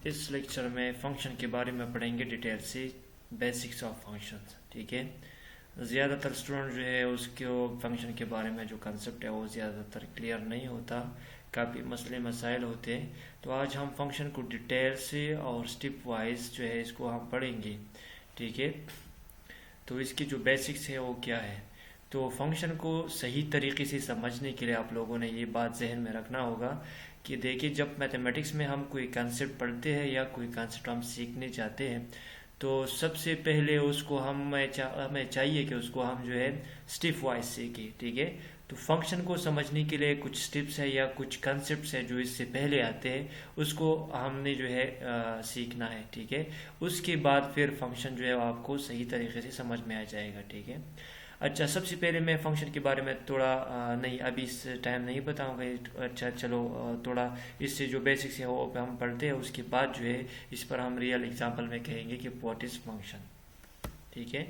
इस लेक्चर में फंक्शन के बारे में पढ़ेंगे डिटेल से, बेसिक्स ऑफ फंक्शंस। ठीक है, ज़्यादातर स्टूडेंट जो है उसको फंक्शन के बारे में जो कंसेप्ट है वो ज़्यादातर क्लियर नहीं होता, काफ़ी मसले मसाइल होते हैं। तो आज हम फंक्शन को डिटेल से और स्टेप वाइज जो है इसको हम पढ़ेंगे। ठीक है, तो इसकी जो बेसिक्स है वो क्या है। तो फंक्शन को सही तरीके से समझने के लिए आप लोगों ने ये बात जहन में रखना होगा कि देखिए, जब मैथमेटिक्स में हम कोई कंसेप्ट पढ़ते हैं या कोई कंसेप्ट हम सीखने चाहते हैं तो सबसे पहले उसको हमें चाहिए कि उसको हम जो है स्टेप वाइज सीखें। ठीक है, तो फंक्शन को समझने के लिए कुछ स्टेप्स है या कुछ कंसेप्ट्स है जो इससे पहले आते हैं, उसको हमने जो है सीखना है। ठीक है, उसके बाद फिर फंक्शन जो है आपको सही तरीके से समझ में आ जाएगा। ठीक है, अच्छा, सबसे पहले मैं फंक्शन के बारे में थोड़ा नहीं, अभी इस टाइम नहीं बताऊंगा। अच्छा चलो, थोड़ा इससे जो बेसिक्स है वो हम पढ़ते हैं, उसके बाद जो है इस पर हम रियल एग्जांपल में कहेंगे कि व्हाट इज फंक्शन। ठीक है,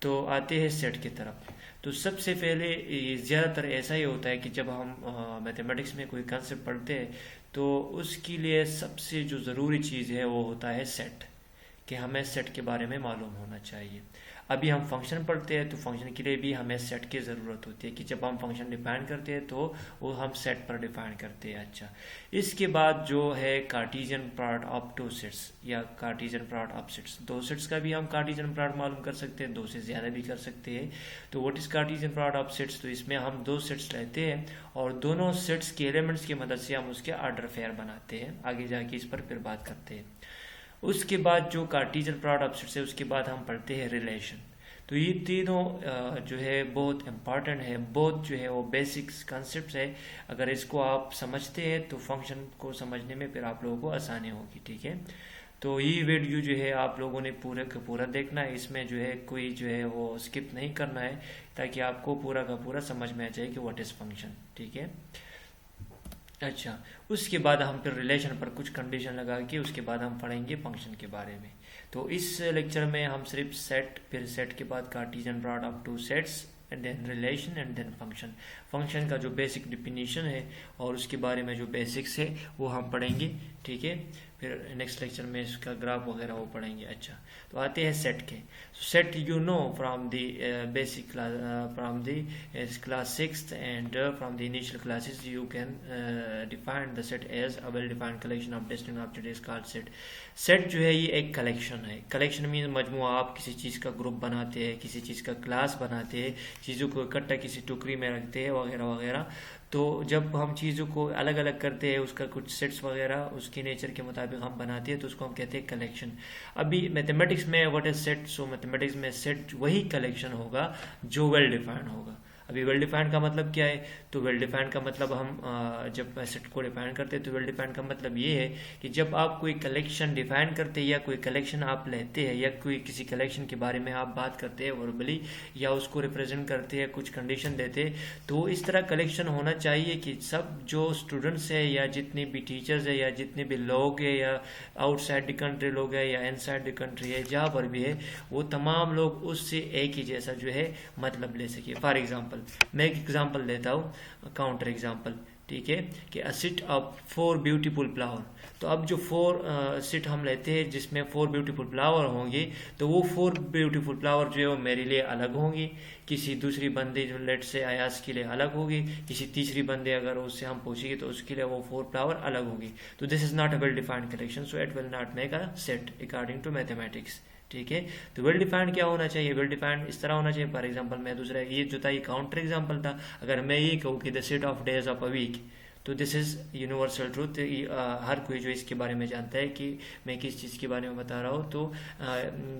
तो आते हैं सेट की तरफ। तो सबसे पहले ज़्यादातर ऐसा ही होता है कि जब हम मैथमेटिक्स में कोई कंसेप्ट पढ़ते हैं तो उसके लिए सबसे जो ज़रूरी चीज़ है वो होता है सेट, कि हमें सेट के बारे में मालूम होना चाहिए। अभी हम फंक्शन पढ़ते हैं तो फंक्शन के लिए भी हमें सेट की ज़रूरत होती है कि जब हम फंक्शन डिफाइन करते हैं तो वो हम सेट पर डिफाइन करते हैं। अच्छा, इसके बाद जो है Cartesian product of two sets या कार्टेशियन प्रोडक्ट ऑफ सेट्स, दो सेट्स का भी हम कार्टेशियन प्रोडक्ट मालूम कर सकते हैं, दो से ज़्यादा भी कर सकते हैं। तो what is Cartesian product of sets, तो इसमें हम दो सेट्स लेते हैं और दोनों सेट्स के एलिमेंट्स की मदद से हम उसके ऑर्डर फेयर बनाते हैं। आगे जाके इस पर फिर बात करते हैं। उसके बाद जो कार्टेशियन प्रोडक्ट ऑफ सेट्स है उसके बाद हम पढ़ते हैं रिलेशन। तो ये तीनों जो है बहुत इम्पॉर्टेंट है, बहुत जो है वो बेसिक्स कॉन्सेप्ट्स है। अगर इसको आप समझते हैं तो फंक्शन को समझने में फिर आप लोगों को आसानी होगी। ठीक है, तो ये वीडियो जो है आप लोगों ने पूरा का पूरा देखना है, इसमें जो है कोई जो है वो स्किप नहीं करना है, ताकि आपको पूरा का पूरा समझ में आ जाए कि व्हाट इज फंक्शन। ठीक है, अच्छा, उसके बाद हम फिर रिलेशन पर कुछ कंडीशन लगा के उसके बाद हम पढ़ेंगे फंक्शन के बारे में। तो इस लेक्चर में हम सिर्फ सेट, फिर सेट के बाद cartesian product of two sets and then relation and then function, function का जो बेसिक डिफिनीशन है और उसके बारे में जो बेसिक्स है वो हम पढ़ेंगे। ठीक है, फिर नेक्स्ट लेक्चर में इसका ग्राफ वगैरह वो पढ़ेंगे। अच्छा, तो आते हैं सेट के। Set you know from the basic class, from the class 6th and from the initial classes you can define the set as a well defined collection of distinct object is called set. Set जो है ये एक collection है। Collection mean मजमूआ, आप किसी चीज़ का group बनाते हैं, किसी चीज़ का क्लास बनाते हैं, चीज़ों को इकट्ठा किसी टुकड़ी में रखते हैं वगैरह वगैरह। तो जब हम चीज़ों को अलग अलग करते हैं, उसका कुछ सेट्स वगैरह उसके नेचर के मुताबिक हम बनाते हैं, तो उसको हम कहते हैं कलेक्शन। अभी मैथमेटिक्स में what is set, so mathematics में सेट वही कलेक्शन होगा जो वेल डिफाइंड होगा। अभी वेल डिफाइंड का मतलब क्या है, तो वेल डिफाइंड का मतलब हम जब सेट को डिफाइन करते हैं तो वेल डिफाइंड का मतलब ये है कि जब आप कोई कलेक्शन डिफाइन करते हैं या कोई कलेक्शन आप लेते हैं या कोई किसी कलेक्शन के बारे में आप बात करते हैं वर्बली या उसको रिप्रेजेंट करते हैं, कुछ कंडीशन देते हैं, तो इस तरह कलेक्शन होना चाहिए कि सब जो स्टूडेंट्स है या जितने भी टीचर्स है या जितने भी लोग है या आउटसाइड द कंट्री लोग है या इनसाइड द कंट्री है, जहाँ पर भी है वो तमाम लोग उससे एक ही जैसा जो है मतलब ले सके। फॉर एग्जाम्पल मैं एक एग्जांपल देता हूँ, काउंटर एग्जांपल। ठीक है, कि a set of 4 beautiful flower. तो अब जो 4 सेट हम लेते हैं जिसमें 4 ब्यूटीफुल फ्लावर होंगे, तो वो 4 ब्यूटीफुल फ्लावर जो है वो मेरे लिए अलग होंगी, किसी दूसरी बंदे जो लेट से अयास के लिए अलग होगी, किसी तीसरी बंदे अगर उससे हम पूछेंगे तो उसके लिए वो 4 फ्लावर अलग होगी। तो this is not a well defined collection, so it will not make a set according to mathematics. ठीक है, तो वेल डिफाइंड क्या होना चाहिए, वेल डिफाइंड इस तरह होना चाहिए। फॉर एग्जांपल मैं दूसरा, ये जो था ये काउंटर एग्जांपल था, अगर मैं ये कहूँ कि the set of days of a week, तो दिस इज यूनिवर्सल ट्रूथ। हर कोई जो इसके बारे में जानता है कि मैं किस चीज़ के बारे में बता रहा हूँ। तो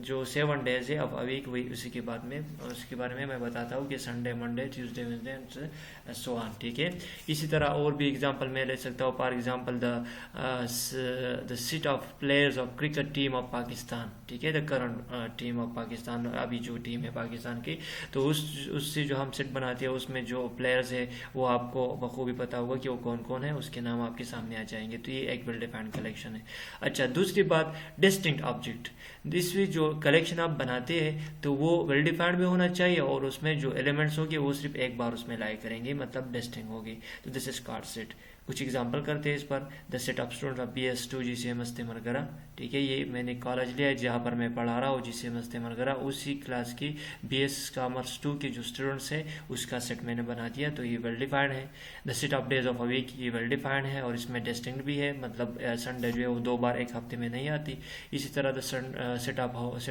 जो 7 डेज है ऑफ अ वीक, वही उसी के बाद में उसके बारे में मैं बताता हूँ कि Sunday, Monday, Tuesday, Wednesday and so on. ठीक है, इसी तरह और भी एग्जांपल मैं ले सकता हूँ। For example the set of players of cricket team of Pakistan. ठीक है, the current team of Pakistan, अभी जो टीम है पाकिस्तान की, तो उससे जो हम सेट बनाते हैं उसमें जो प्लेयर्स है वो आपको बखूबी पता होगा कि वो कौन कौन है, उसके नाम आपके सामने आ जाएंगे। तो ये एक वेल डिफाइंड कलेक्शन है। अच्छा, दूसरी बात डिस्टिंक्ट ऑब्जेक्ट। इसमें जो कलेक्शन आप बनाते हैं तो वो वेल डिफाइंड भी होना चाहिए और उसमें जो एलिमेंट्स होंगे वो सिर्फ एक बार उसमें लाई करेंगे, मतलब डिस्टिंक्ट होगी। तो दिस इज कॉल्ड सेट। कुछ एग्जांपल करते हैं इस पर। The set of student of BS2 GCM मरगरा, ठीक है, ये मैंने कॉलेज लिया है जहाँ पर मैं पढ़ा रहा हूँ, GCM मरगरा, उसी क्लास की BS कॉमर्स 2 के जो स्टूडेंट्स हैं उसका सेट मैंने बना दिया, तो ये वेल डिफाइंड है। The set of days of a week, ये वेल डिफाइंड है और इसमें डिस्टिंक्ट भी है, मतलब संडे जो है वो 2 बार एक हफ्ते में नहीं आती। इसी तरह the set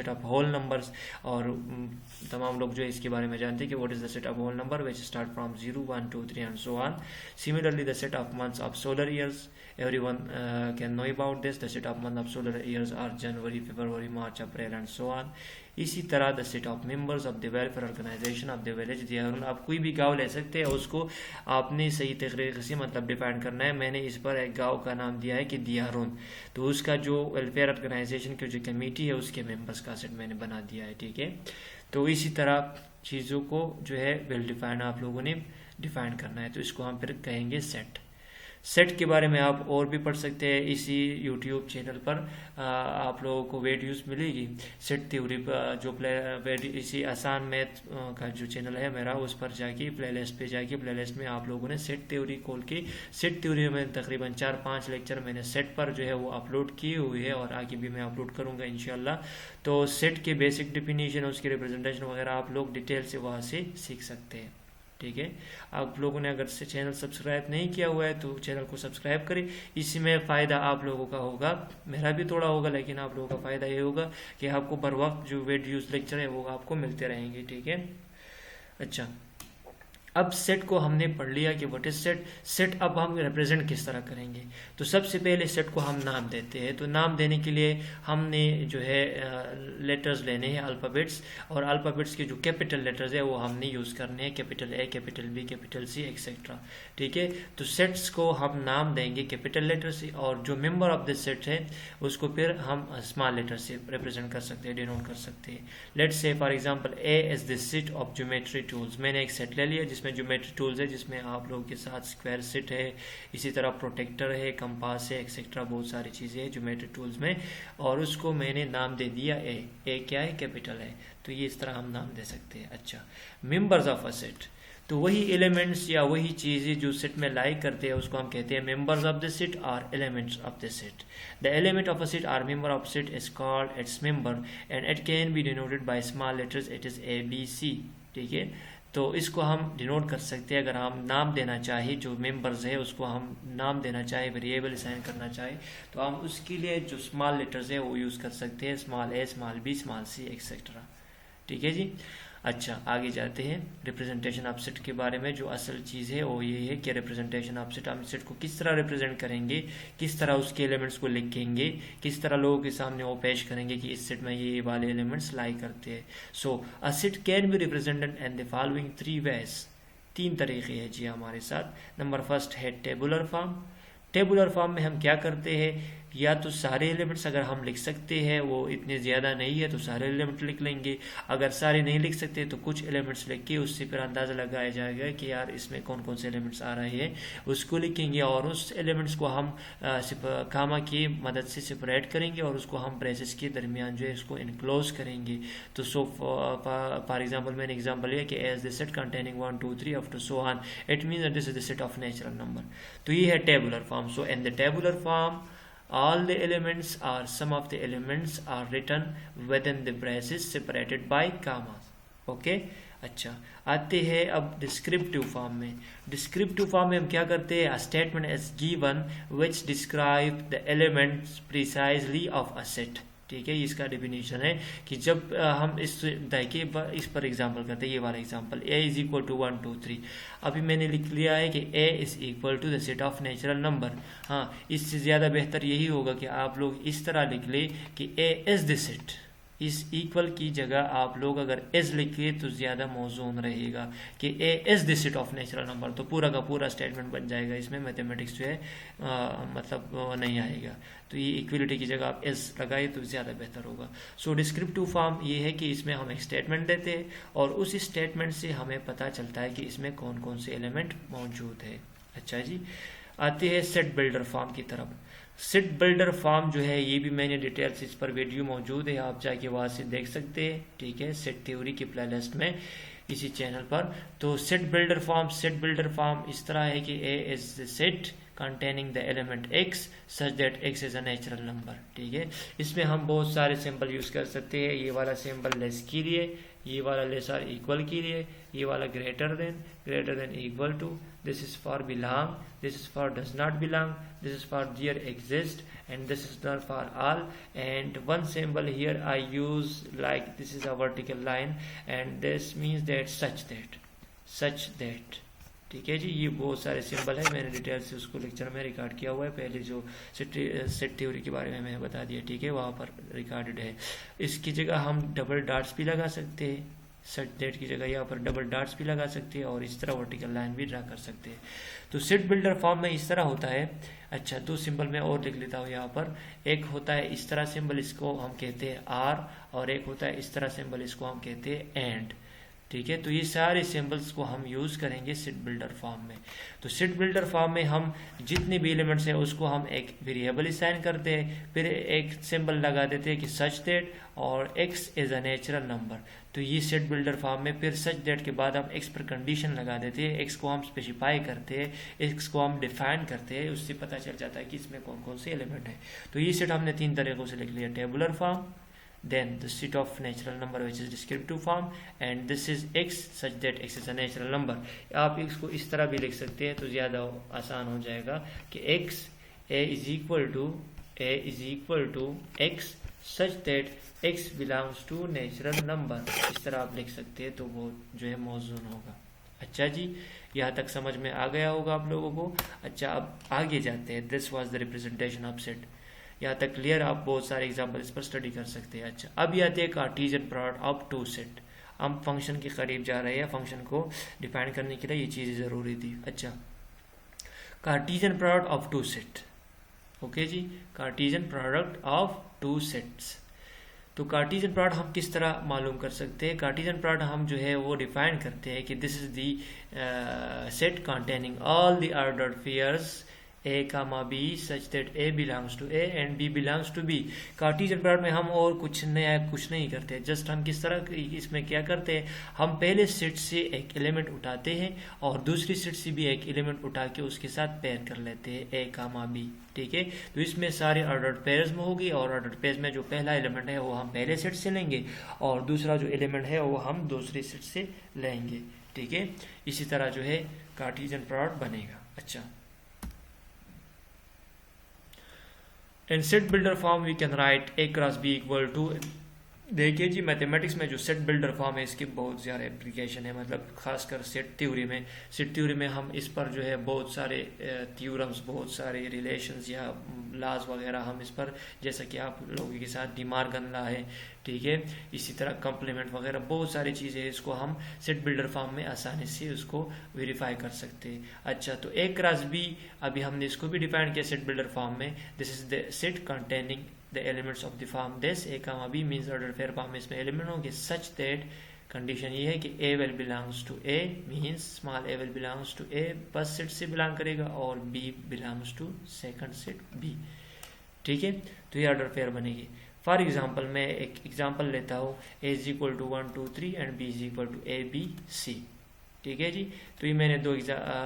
of whole numbers, और तमाम लोग जो है इसके बारे में जानते हैं कि what is the set of whole number which start from 0 1 2 3 and so on. Similarly, the set of months of solar years, everyone can know about this. The set of months of solar years are January, February, March, April and so on. इसी तरह the set of members of the welfare organisation of the village Diyarun, आप कोई भी गांव ले सकते हैं, उसको आपने सही तरीके से मतलब डिफाइन करना है। मैंने इस पर एक गांव का नाम दिया है कि दियारून, तो उसका जो वेलफेयर ऑर्गेनाइजेशन की जो कमेटी है उसके मेंबर्स का सेट मैंने बना दिया है, ठीक है। तो इसी तरह चीज़ों को जो है वेल डिफाइन आप लोगों ने डिफाइन करना है, तो इसको हम फिर कहेंगे सेट। सेट के बारे में आप और भी पढ़ सकते हैं, इसी यूट्यूब चैनल पर आप लोगों को वीडियोस मिलेगी। सेट थ्योरी जो इसी आसान मैथ का जो चैनल है मेरा, उस पर जाके प्लेलिस्ट पे जाके प्लेलिस्ट में आप लोगों ने सेट थ्योरी खोल के, सेट थ्योरी में तकरीबन 4-5 लेक्चर मैंने सेट पर जो है वो अपलोड किए हुए हैं और आगे भी मैं अपलोड करूँगा इंशाल्लाह। तो सेट के बेसिक डिफिनीशन, उसकी रिप्रेजेंटेशन वगैरह आप लोग डिटेल से वहाँ से सीख सकते हैं, ठीक है। आप लोगों ने अगर से चैनल सब्सक्राइब नहीं किया हुआ है तो चैनल को सब्सक्राइब करें, इसी में फ़ायदा आप लोगों का होगा, मेरा भी थोड़ा होगा, लेकिन आप लोगों का फ़ायदा ये होगा कि आपको बर वक्त जो वीडियोस लेक्चर है वो आपको मिलते रहेंगे, ठीक है। अच्छा, अब सेट को हमने पढ़ लिया कि व्हाट इज सेट। सेट अब हम रिप्रेजेंट किस तरह करेंगे, तो सबसे पहले सेट को हम नाम देते हैं। तो नाम देने के लिए हमने जो है लेटर्स लेने हैं, अल्फ़ाबेट्स, और अल्फ़ाबेट्स के जो कैपिटल लेटर्स है वो हमने यूज़ करने हैं, capital A, capital B, capital C etcetera, ठीक है। तो सेट्स को हम नाम देंगे कैपिटल लेटर से, और जो मेंबर ऑफ द सेट है उसको फिर हम स्मॉल लेटर से रिप्रेजेंट कर सकते हैं, डिनोट कर सकते हैं। Let's say for example A is the set of geometry tools. मैंने एक सेट ले लिया जिसमें ज्योमेट्री टूल्स है, जिसमें आप लोगों के साथ स्क्वायर सेट है, इसी तरह प्रोटेक्टर है, कंपास है एक्सेट्रा, बहुत सारी चीज़ें हैं ज्योमेट्री टूल्स में, और उसको मैंने नाम दे दिया ए क्या है, कैपिटल है। तो ये इस तरह हम नाम दे सकते हैं। अच्छा, मेंबर्स ऑफ अ सेट, तो वही एलिमेंट्स या वही चीज़ें जो सेट में लाई करते हैं उसको हम कहते हैं मेंबर्स ऑफ द सेट और elements of the set. The element of a set और member of set is called its member and it can be denoted by small letters, it is ABC, ठीक है। तो इसको हम denote कर सकते हैं अगर हम नाम देना चाहे, जो मेंबर्स है उसको हम नाम देना चाहे, वेरिएबल असाइन करना चाहे, तो हम उसके लिए जो स्मॉल लेटर्स है वो यूज़ कर सकते हैं, small A, small B, small C etcetera, ठीक है जी। अच्छा, आगे जाते हैं रिप्रेजेंटेशन ऑफ सेट के बारे में। जो असल चीज़ है वो ये है कि रिप्रेजेंटेशन ऑफ सेट, हम सेट को किस तरह रिप्रेजेंट करेंगे, किस तरह उसके एलिमेंट्स को लिखेंगे, किस तरह लोगों के सामने वो पेश करेंगे कि इस सेट में ये वाले एलिमेंट्स लाई करते हैं। So a set can be represented in the following 3 ways, 3 तरीके हैं जी हमारे साथ। नंबर फर्स्ट है टेबुलर फॉर्म। टेबुलर फॉर्म में हम क्या करते हैं, या तो सारे एलिमेंट्स अगर हम लिख सकते हैं, वो इतने ज़्यादा नहीं है तो सारे एलिमेंट लिख लेंगे, अगर सारे नहीं लिख सकते तो कुछ एलिमेंट्स लिख के उससे फिर अंदाज़ा लगाया जाएगा कि यार इसमें कौन कौन से एलिमेंट्स आ रहे हैं, उसको लिखेंगे और उस एलिमेंट्स को हम कामा की मदद से सेपरेट करेंगे और उसको हम ब्रेसेस के दरमियान जो है इसको इनक्लोज करेंगे। तो सो फॉर एग्जाम्पल मैंने एग्जाम्पल लिया कि as the set containing 1 2 3 up to so on, it means that this is the set of natural number. तो ये है tabular form. So in the tabular form all the elements or some of the elements are written within the braces separated by commas, okay। अच्छा, आते हैं अब descriptive form में। Descriptive form में हम क्या करते हैं, statement is given which describe the elements precisely of a set, ठीक है। इसका डेफिनेशन है कि जब हम इस देखिए इस पर एग्जांपल करते हैं, ये वाला example A is equal to 1 2 3। अभी मैंने लिख लिया है कि A is equal to the set of natural number. हाँ, इससे ज़्यादा बेहतर यही होगा कि आप लोग इस तरह लिख ले कि A इज द सेट, इस इक्वल की जगह आप लोग अगर इज लिखे तो ज़्यादा मौजून रहेगा कि A is the set of natural number, तो पूरा का पूरा स्टेटमेंट बन जाएगा, इसमें मैथमेटिक्स जो है मतलब नहीं आएगा। तो ये इक्वलिटी की जगह आप इज लगाए तो ज़्यादा बेहतर होगा। सो डिस्क्रिप्टिव फॉर्म ये है कि इसमें हम एक स्टेटमेंट देते हैं और उस स्टेटमेंट से हमें पता चलता है कि इसमें कौन कौन से एलिमेंट मौजूद है। अच्छा जी, आते हैं सेट बिल्डर फॉर्म की तरफ। सेट बिल्डर फॉर्म जो है ये भी मैंने डिटेल्स इस पर वीडियो मौजूद है, आप जाके वहाँ से देख सकते हैं, ठीक है, सेट थ्योरी की प्लेलिस्ट में इसी चैनल पर। तो सेट बिल्डर फॉर्म इस तरह है कि A is the set containing the element x such that x is a natural number। ठीक है, इसमें हम बहुत सारे सिंबल यूज कर सकते हैं। ये वाला सिंबल लेस के लिए, ये वाला लेस और इक्वल के लिए, ये वाला greater than equal to, this is for belong, this is for does not belong, this is for there exist, and this is not for all। And one symbol here I use like this is a vertical line and this means that such that। ठीक है जी, ये बहुत सारे symbol है, मैंने detail से उसको lecture में रिकॉर्ड किया हुआ है। पहले जो सेट थ्योरी के बारे में मैंने बता दिया, ठीक है, वहाँ पर रिकॉर्डेड है। इसकी जगह हम डबल डॉट्स भी लगा सकते हैं, सेट दैट की जगह यहाँ पर डबल डॉट्स भी लगा सकते हैं और इस तरह वर्टिकल लाइन भी ड्रा कर सकते हैं। तो सेट बिल्डर फॉर्म में इस तरह होता है। अच्छा, दो सिंबल मैं और लिख लेता हूँ यहाँ पर। एक होता है इस तरह सिंबल, इसको हम कहते हैं आर, और एक होता है इस तरह सिंबल, इसको हम कहते हैं एंड। ठीक है, तो ये सारे सिंबल्स को हम यूज करेंगे सेट बिल्डर फॉर्म में। तो सेट बिल्डर फॉर्म में हम जितने भी एलिमेंट्स हैं उसको हम एक वेरिएबल असाइन करते हैं, फिर एक सिंबल लगा देते हैं कि सच दैट और x is a natural number. तो ये सेट बिल्डर फॉर्म में फिर सच दैट के बाद हम x पर कंडीशन लगा देते हैं, x को हम स्पेसिफाई करते हैं, x को हम डिफाइन करते हैं, उससे पता चल जाता है कि इसमें कौन कौन से एलिमेंट है। तो ये सेट हमने तीन तरीकों से लिख लिया, tabular form, then the set of natural number which is descriptive form, and this is x such that x is a natural number। आप x को इस तरह भी लिख सकते हैं तो ज़्यादा आसान हो जाएगा कि x a is equal to x such that x belongs to natural number। इस तरह आप लिख सकते हैं तो वो जो है मौजून होगा। अच्छा जी, यहाँ तक समझ में आ गया होगा आप लोगों को। अच्छा, अब आगे जाते हैं। This was the representation of set. यहाँ तक क्लियर, आप बहुत सारे एग्जाम्पल इस पर स्टडी कर सकते हैं। अच्छा, अब आते हैं cartesian product of two set. हम फंक्शन के करीब जा रहे हैं, फंक्शन को डिफाइन करने के लिए ये चीज़ ज़रूरी थी। अच्छा, cartesian product of two set. Okay जी, cartesian product of two sets. तो कार्टेशियन प्रोडक्ट हम किस तरह मालूम कर सकते हैं? कार्टेशियन प्रोडक्ट हम जो है वो डिफाइन करते हैं कि this is the set containing all the ordered pairs a comma b such that a belongs to a and b belongs to b। Cartesian product में हम और कुछ नहीं करते, जस्ट हम किस तरह इसमें क्या करते हैं, हम पहले सेट से एक एलिमेंट उठाते हैं और दूसरी सेट से भी एक एलिमेंट उठा के उसके साथ पेयर कर लेते हैं, a comma b। ठीक है, तो इसमें सारे ऑर्डर्ड पेयर्स में होगी और ऑर्डर्ड पेयर्स में जो पहला एलिमेंट है वो हम पहले सेट से लेंगे और दूसरा जो एलिमेंट है वो हम दूसरी सेट से लेंगे। ठीक है, इसी तरह जो है कार्टेशियन प्रोडक्ट बनेगा। अच्छा, in set builder form we can write a cross b equal to. देखिए जी, मैथमेटिक्स में जो सेट बिल्डर फॉर्म है इसकी बहुत ज़्यादा एप्लीकेशन है, मतलब खासकर सेट थ्योरी में हम इस पर जो है बहुत सारे थ्योरम्स, बहुत सारे रिलेशंस या लॉज वगैरह हम इस पर, जैसा कि आप लोगों के साथ डी मॉर्गन लॉ है, ठीक है, इसी तरह कॉम्प्लीमेंट वगैरह बहुत सारी चीज़ें हैं, इसको हम सेट बिल्डर फॉर्म में आसानी से उसको वेरीफाई कर सकते हैं। अच्छा, तो a क्रॉस b अभी हमने इसको भी डिफाइन किया सेट बिल्डर फॉर्म में। This is the set containing the elements of the form this a comma b means order pair form में इसमें एलिमेंट होंगे such that कंडीशन ये है कि a will belongs to a means small a will belongs to a first set से belong करेगा और b belongs to second set b। ठीक है, तो ये ऑर्डर पेयर बनेगी। फॉर एग्जाम्पल मैं एक एग्जाम्पल लेता हूँ, a is equal to 1 2 3 and b is equal to a b c। ठीक है जी, तो ये मैंने दो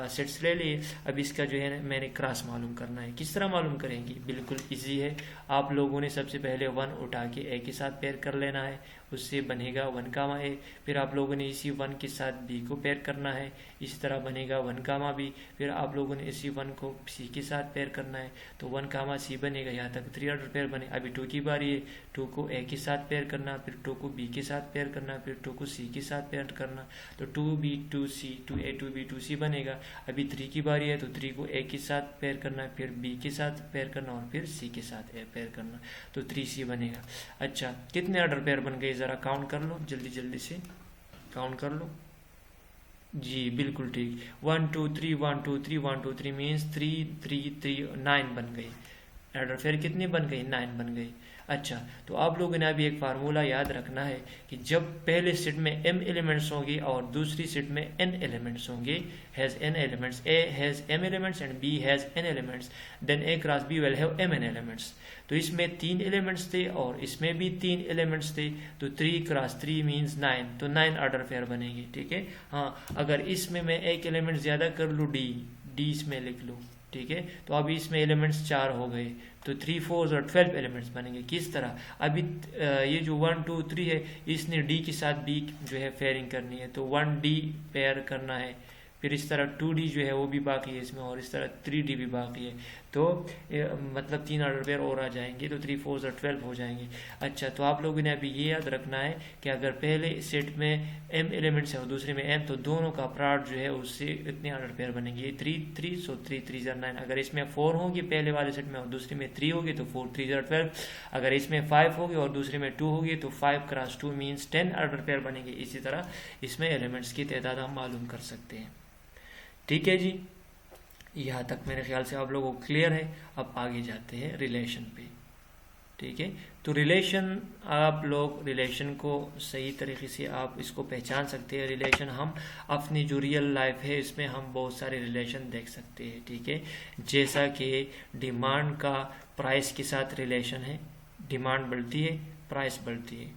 सेट्स ले लिए। अब इसका जो है मैंने क्रॉस मालूम करना है। किस तरह मालूम करेंगे? बिल्कुल इजी है। आप लोगों ने सबसे पहले 1 उठा के a के साथ पेयर कर लेना है, उससे बनेगा 1 कामा a। फिर आप लोगों ने इसी 1 के साथ b को पेयर करना है, इसी तरह बनेगा 1 कामा b। फिर आप लोगों ने इसी 1 को c के साथ पेयर करना है तो 1 कामा c बनेगा। यहाँ तक 3 ऑर्डर पेयर बने। अभी 2 की बारी है, 2 को a के साथ पेयर करना, फिर 2 को b के साथ पेयर करना, फिर 2 को c के साथ पेयर करना, तो 2b 2c 2a 2b 2c बनेगा। अभी 3 की बारी है तो 3 को a के साथ पेयर करना, फिर b के साथ पेयर करना और फिर c के साथ पेयर करना, तो 3c बनेगा। अच्छा, कितने ऑर्डर पेयर बन गए जरा काउंट कर लो, जल्दी से काउंट कर लो जी। बिल्कुल ठीक, 1 2 3 1 2 3 1 2 3 मीन्स 3 3 3 9 बन गई। ऑर्डर पेयर कितनी बन गई? 9 बन गई। अच्छा, तो आप लोगों ने अभी एक फार्मूला याद रखना है कि जब पहले सेट में m एलिमेंट्स होंगे और दूसरी सेट में n एलिमेंट्स होंगे, has n elements, a has m elements and b has n elements, then a cross b will have mn elements. तो इसमें 3 एलिमेंट्स थे और इसमें भी 3 एलिमेंट्स थे, तो 3 क्रॉस 3 मीन्स 9, तो 9 ऑर्डर पेयर बनेगी। ठीक है, हाँ, अगर इसमें मैं एक एलिमेंट ज्यादा कर लूँ d इसमें लिख लूँ, ठीक है। तो अभी इसमें एलिमेंट्स 4 हो गए, तो 3 4 और 12 एलिमेंट्स बनेंगे। किस तरह, अभी ये जो 1 2 3 है, इसने डी के साथ बी जो है पेयरिंग करनी है, तो 1D पेयर करना है, फिर इस तरह 2D जो है वो भी बाकी है इसमें, और इस तरह 3D भी बाकी है। तो मतलब 3 ऑर्डर पेयर और आ जाएंगे, तो 3 4 और 12 हो जाएंगे। अच्छा, तो आप लोगों ने अभी ये याद रखना है कि अगर पहले सेट में m एलिमेंट्स है और दूसरे में m, तो दोनों का प्रोडक्ट जो है उससे इतने ऑर्डर पेयर बनेंगे, 3 3, सो 3 3 9। अगर इसमें 4 होगी पहले वाले सेट में और दूसरे में 3 होगी तो 4 3 12। अगर इसमें 5 होगी और दूसरे में 2 होगी तो 5 क्रॉस 2 मीन्स 10 ऑर्डर पेयर बनेंगे। इसी तरह इसमें एलिमेंट्स की तादाद हम मालूम कर सकते हैं। ठीक है जी, यहाँ तक मेरे ख्याल से आप लोगों को क्लियर है। अब आगे जाते हैं रिलेशन पे। ठीक है, तो रिलेशन, आप लोग रिलेशन को सही तरीके से आप इसको पहचान सकते हैं। रिलेशन हम अपनी जो रियल लाइफ है इसमें हम बहुत सारे रिलेशन देख सकते हैं। ठीक है, जैसा कि डिमांड का प्राइस के साथ रिलेशन है, डिमांड बढ़ती है प्राइस बढ़ती है,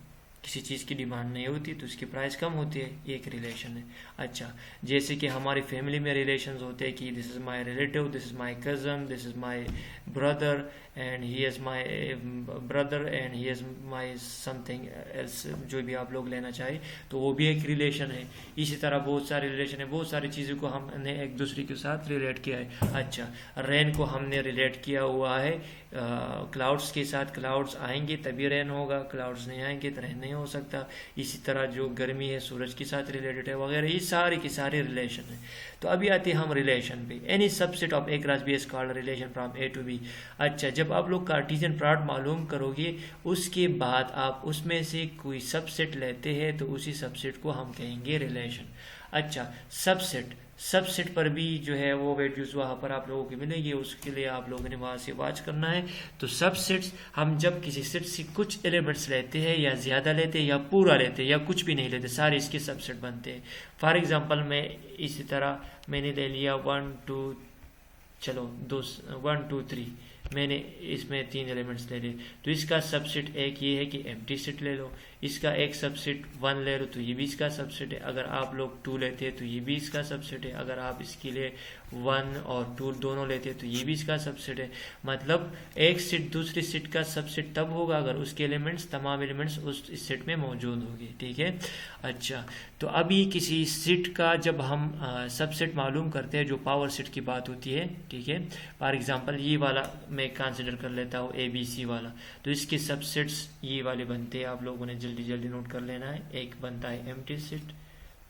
किसी चीज़ की डिमांड नहीं होती तो उसकी प्राइस कम होती है, ये एक रिलेशन है। अच्छा, जैसे कि हमारी फैमिली में रिलेशंस होते हैं कि this is my relative, this is my cousin, this is my brother and he is my brother and he is my something else, जो भी आप लोग लेना चाहे, तो वो भी एक रिलेशन है। इसी तरह बहुत सारे रिलेशन है, बहुत सारी चीज़ों को हमने एक दूसरे के साथ रिलेट किया है। अच्छा, रेन को हमने रिलेट किया हुआ है क्लाउड्स के साथ, क्लाउड्स आएंगे तभी रेन होगा, क्लाउड्स नहीं आएंगे तो रेन नहीं हो सकता। इसी तरह जो गर्मी है सूरज के साथ रिलेटेड है वगैरह, ये सारे के सारे रिलेशन है। तो अभी आते हैं हम रिलेशन पे। Any subset of A cross B is called relation from A to B. अच्छा, जब आप लोग कार्टेशियन प्रोडक्ट मालूम करोगे उसके बाद आप उसमें से कोई सबसेट लेते हैं तो उसी सबसेट को हम कहेंगे रिलेशन। अच्छा, सबसेट पर भी जो है वो वैल्यूज वहाँ पर आप लोगों को मिलेगी, उसके लिए आप लोगों ने वहाँ से वॉच करना है। तो सबसेट्स, हम जब किसी सेट से कुछ एलिमेंट्स लेते हैं या ज़्यादा लेते हैं या पूरा लेते हैं या कुछ भी नहीं लेते, सारे इसके सबसेट बनते हैं। फॉर एग्जांपल मैं इसी तरह मैंने ले लिया 1 2, चलो 2 1 2 3, मैंने इसमें 3 एलिमेंट्स ले लिए, तो इसका सबसेट एक ये है कि एम्प्टी सेट ले लो। इसका एक सबसेट 1 ले लो तो ये भी इसका सबसेट है। अगर आप लोग 2 लेते हैं तो ये भी इसका सबसेट है। अगर आप इसके लिए 1 और 2 दोनों लेते हैं तो ये भी इसका सबसेट है। मतलब एक सेट दूसरी सेट का सबसेट तब होगा अगर उसके एलिमेंट्स, तमाम एलिमेंट्स उस इस सेट में मौजूद होंगे। ठीक है। अच्छा, तो अभी किसी सेट का जब हम सबसेट मालूम करते हैं, जो पावर सेट की बात होती है, ठीक है, फॉर एग्जांपल ये वाला मैं कंसिडर कर लेता हूँ ABC वाला, तो इसके सबसेट्स ये वाले बनते हैं। आप लोगों ने जल्दी जल्दी नोट कर लेना है। एक बनता है एम्प्टी सेट,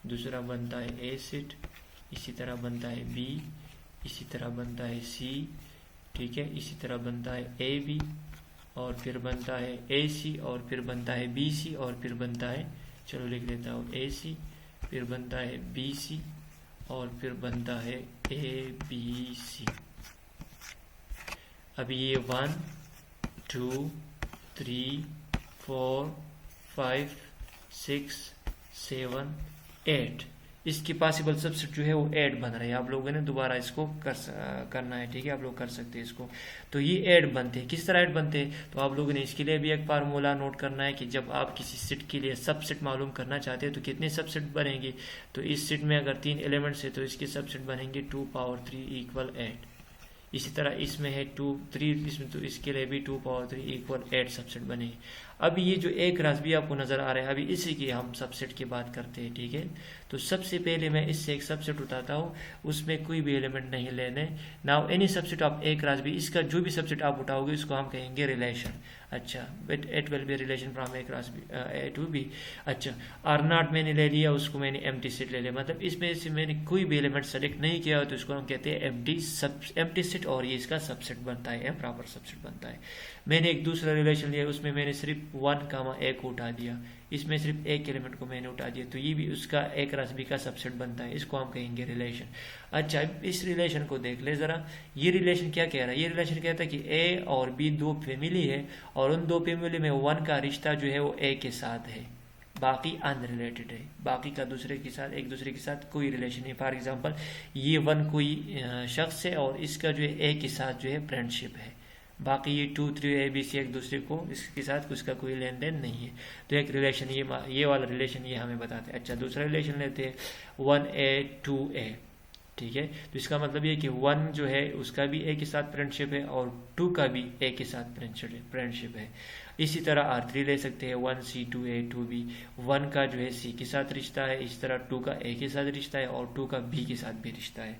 दूसरा बनता है A सेट, इसी तरह बनता है B, इसी तरह बनता है C, ठीक है, इसी तरह बनता है AB, और फिर बनता है AC, और फिर बनता है BC, और फिर बनता है, चलो लिख लेता हूँ AC, फिर बनता है BC, और फिर बनता है ABC। अभी ये 1 2 3 4 5 6 7 8, इसकी पॉसिबल सबसेट जो है वो 8 बन रहा है। आप लोगों ने दोबारा इसको करना है। ठीक है, आप लोग कर सकते हैं इसको। तो ये 8 बनते हैं। किस तरह 8 बनते हैं, तो आप लोगों ने इसके लिए भी एक फार्मूला नोट करना है कि जब आप किसी सेट के लिए सबसेट मालूम करना चाहते हैं तो कितने सबसेट बनेंगे। तो इस सेट में अगर 3 एलिमेंट्स है तो इसके सबसेट बनेंगे 2 पावर 3 इक्वल 8। इसी तरह इसमें है 2 3, इसमें तो इसके लिए भी 2 पावर 3 इक्वल 8 सबसेट बनेंगे। अभी ये जो एक रास्बी आपको नज़र आ रहा है, अभी इसी की हम सबसेट की बात करते हैं। ठीक है, तो सबसे पहले मैं इससे एक सबसेट उठाता हूँ, उसमें कोई भी एलिमेंट नहीं लेने। नाउ एनी सबसेट ऑफ एक रास्बी, इसका जो भी सबसेट आप उठाओगे उसको हम कहेंगे रिलेशन। अच्छा, but it will be relation from एक रास्बी ए टू बी। अच्छा, R0 मैंने ले लिया, उसको मैंने एम्प्टी सेट ले लिया, मतलब इसमें से मैंने कोई भी एलिमेंट सेलेक्ट नहीं किया तो इसको हम कहते हैं एम्प्टी सेट, और ये इसका सबसेट बनता है, प्रॉपर सबसेट बनता है। मैंने एक दूसरा रिलेशन लिया, उसमें मैंने सिर्फ 1 कामा 1 को उठा दिया, इसमें सिर्फ एक एलिमेंट को मैंने उठा दिया, तो ये भी उसका एक रास्बी का सबसेट बनता है, इसको हम कहेंगे रिलेशन। अच्छा, इस रिलेशन को देख ले ज़रा, ये रिलेशन क्या कह रहा है। ये रिलेशन कहता है कि A और B 2 फैमिली है, और उन 2 फैमिली में 1 का रिश्ता जो है वो A के साथ है, बाकी अनरिलेटेड है, बाकी का दूसरे के साथ, एक दूसरे के साथ कोई रिलेशन नहीं। फॉर एग्जांपल ये 1 कोई शख्स है और इसका जो है A के साथ जो है फ्रेंडशिप है, बाकी ये 2 3 ABC एक दूसरे को, इसके साथ उसका कोई लेन देन नहीं है। तो एक रिलेशन ये वाला रिलेशन ये हमें बताते हैं। अच्छा, दूसरा रिलेशन लेते हैं 1A 2A, ठीक है। तो इसका मतलब ये कि 1 जो है उसका भी ए के साथ फ्रेंडशिप है और 2 का भी ए के साथ फ्रेंडशिप है। इसी तरह R3 ले सकते हैं, 1C 2A 2B। 1 का जो है C के साथ रिश्ता है, इसी तरह 2 का A के साथ रिश्ता है और 2 का B के साथ भी रिश्ता है।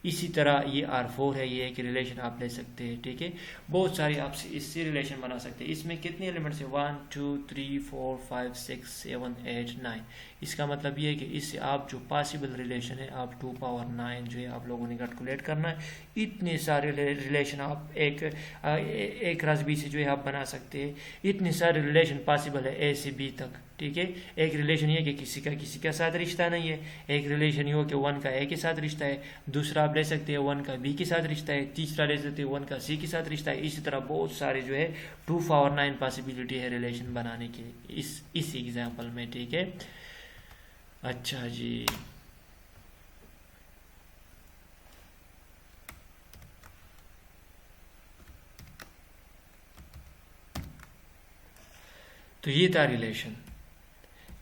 इसी तरह ये R4 है, ये एक रिलेशन आप ले सकते हैं, ठीक है। बहुत सारी आप इससे रिलेशन बना सकते हैं। इसमें कितने एलिमेंट्स है? 1 2 3 4 5 6 7 8 9। इसका मतलब ये है कि इससे आप जो पॉसिबल रिलेशन है आप 2 पावर 9 जो है आप लोगों ने कैलकुलेट करना है। इतने सारे रिलेशन आप एक रस बी से जो है आप बना सकते हैं। इतने सारे रिलेशन पॉसिबल है ए से बी तक, ठीक है। एक रिलेशन ये कि किसी का साथ रिश्ता नहीं है। एक रिलेशन ये हो कि 1 का ए के साथ रिश्ता है। दूसरा आप ले सकते हैं 1 का बी के साथ रिश्ता है। तीसरा ले सकते हैं 1 का सी के साथ रिश्ता है। इसी तरह बहुत सारे जो है 2 पावर 9 पॉसिबिलिटी है रिलेशन बनाने की इस एग्जाम्पल में, ठीक है। अच्छा जी, तो ये था रिलेशन।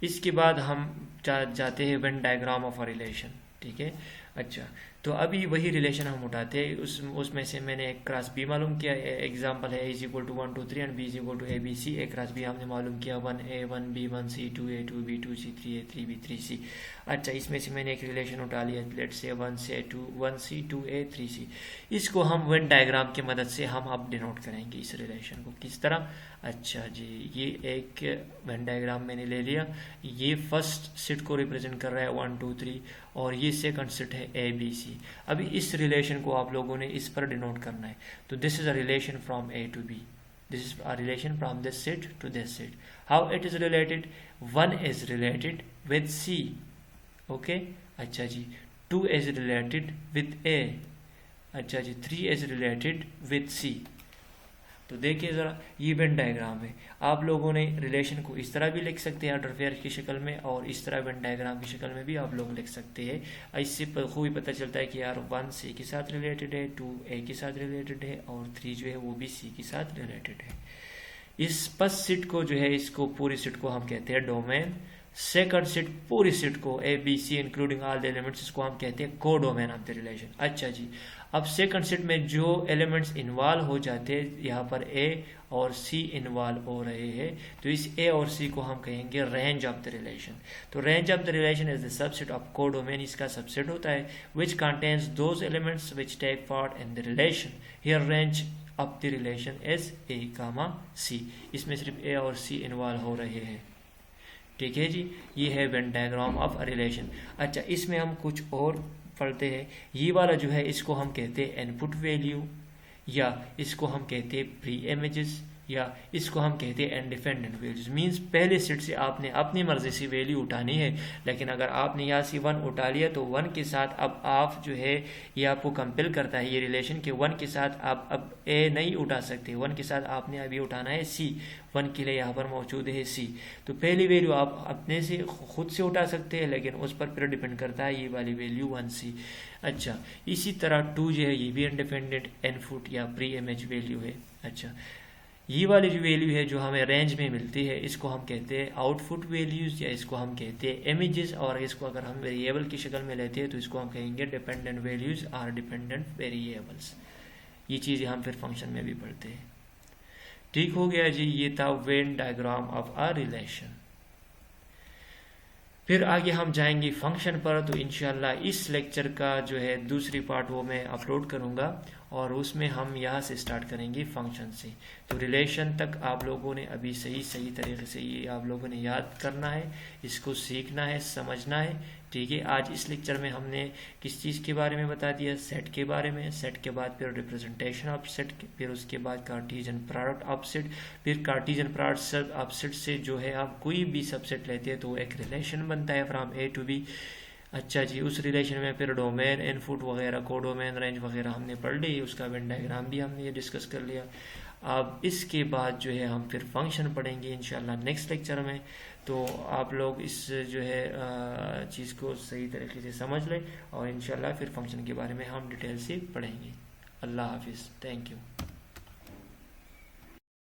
इसके बाद हम जाते हैं Venn diagram of a relation, ठीक है। अच्छा, तो अभी वही रिलेशन हम उठाते हैं। उसमें से मैंने एक क्रॉस बी मालूम किया, एग्जांपल है A = 1 2 3 एंड B = ABC। एक क्रॉस बी हमने मालूम किया 1A 1B 1C 2A 2B 2C 3A 3B 3C। अच्छा, इसमें से मैंने एक रिलेशन उठा लिया, let's say 1C 2A 3C। इसको हम वेन डायग्राम की मदद से हम अब डिनोट करेंगे इस रिलेशन को। किस तरह? अच्छा जी, ये एक वेन डायग्राम मैंने ले लिया। ये फर्स्ट सेट को रिप्रेजेंट कर रहा है 1 2 3 और ये सेकंड सेट है ABC। अभी इस रिलेशन को आप लोगों ने इस पर डिनोट करना है। तो this is a relation from A to B, this is a relation from this set to this set. How it is related? 1 is related with C, okay. अच्छा जी, 2 इज रिलेटेड विद A। अच्छा जी, 3 is related with C। तो देखिए ज़रा, ये Venn diagram है। आप लोगों ने रिलेशन को इस तरह भी लिख सकते हैं अल्टरफेयर की शक्ल में, और इस तरह वेन डायग्राम की शक्ल में भी आप लोग लिख सकते हैं। इससे खूब पता चलता है कि यार 1 C के साथ रिलेटेड है, 2 A के साथ रिलेटेड है और 3 जो है वो भी C के साथ रिलेटेड है। इस फर्स्ट सेट को जो है, इसको पूरी सेट को हम कहते हैं डोमेन। सेकंड सेट पूरी सेट को ABC including all the elements, इसको हम कहते हैं को डोमेन ऑफ द रिलेशन। अच्छा जी, अब सेकंड सेट में जो एलिमेंट्स इन्वॉल्व हो जाते हैं, यहाँ पर A और C इन्वॉल्व हो रहे हैं, तो इस A और C को हम कहेंगे रेंज ऑफ द रिलेशन। तो range of the relation is the subset of को डोमेन, इसका सबसेट होता है which contains those elements which take part in the relation. Here range of the relation is A, C। इसमें सिर्फ A और C involve हो रहे हैं, ठीक है जी। ये है Venn diagram of a relation. अच्छा, इसमें हम कुछ और पढ़ते हैं। ये वाला जो है इसको हम कहते हैं इनपुट वैल्यू, या इसको हम कहते हैं प्री इमेजेस, या इसको हम कहते हैं इंडिपेंडेंट वैल्यूज। मींस पहले सेट से आपने अपनी मर्जी से वैल्यू उठानी है, लेकिन अगर आपने यहाँ से 1 उठा लिया तो 1 के साथ अब आप जो है ये आपको कंपेल करता है ये रिलेशन के 1 के साथ आप अब A नहीं उठा सकते। 1 के साथ आपने अभी उठाना है C, 1 के लिए यहाँ पर मौजूद है C। तो पहली वैल्यू आप अपने से खुद से उठा सकते हैं, लेकिन उस पर फिर डिपेंड करता है ये वाली वैल्यू 1C। अच्छा, इसी तरह 2 जो है ये भी इंडिपेंडेंट इनपुट या प्री इमेज वैल्यू है। अच्छा, ये वाली जो वैल्यू है जो हमें रेंज में मिलती है, इसको हम कहते हैं आउटपुट वैल्यूज, या इसको हम कहते हैं इमेजेस। और इसको अगर हम वेरिएबल की शक्ल में लेते हैं तो इसको हम कहेंगे डिपेंडेंट वैल्यूज और डिपेंडेंट वेरिएबल्स। ये चीज़ें हम फिर फंक्शन में भी पढ़ते हैं। ठीक हो गया जी, ये था Venn diagram of a relation. फिर आगे हम जाएंगे फंक्शन पर। तो इंशाल्लाह इस लेक्चर का जो है दूसरी पार्ट वो मैं अपलोड करूँगा, और उसमें हम यहाँ से स्टार्ट करेंगे फंक्शन से। तो रिलेशन तक आप लोगों ने अभी सही तरीके से ये आप लोगों ने याद करना है, इसको सीखना है, समझना है, ठीक है। आज इस लेक्चर में हमने किस चीज़ के बारे में बता दिया? सेट के बारे में। सेट के बाद फिर रिप्रेजेंटेशन ऑफ सेट, फिर उसके बाद कार्टेशियन प्रोडक्ट ऑफ सेट, फिर कार्टेशियन प्रोडक्ट ऑफ सेट से जो है आप कोई भी सबसेट लेते हैं तो एक रिलेशन बनता है फ्रॉम A to B। अच्छा जी, उस रिलेशन में फिर डोमेन, इनपुट वगैरह, को डोमेन, रेंज वगैरह हमने पढ़ ली, उसका वेन डायग्राम भी हमने ये डिस्कस कर लिया। अब इसके बाद जो है हम फिर फंक्शन पढ़ेंगे इंशाल्लाह नेक्स्ट लेक्चर में। तो आप लोग इस जो है चीज़ को सही तरीके से समझ लें, और इंशाल्लाह फिर फंक्शन के बारे में हम डिटेल से पढ़ेंगे। अल्लाह हाफिज़, थैंक यू।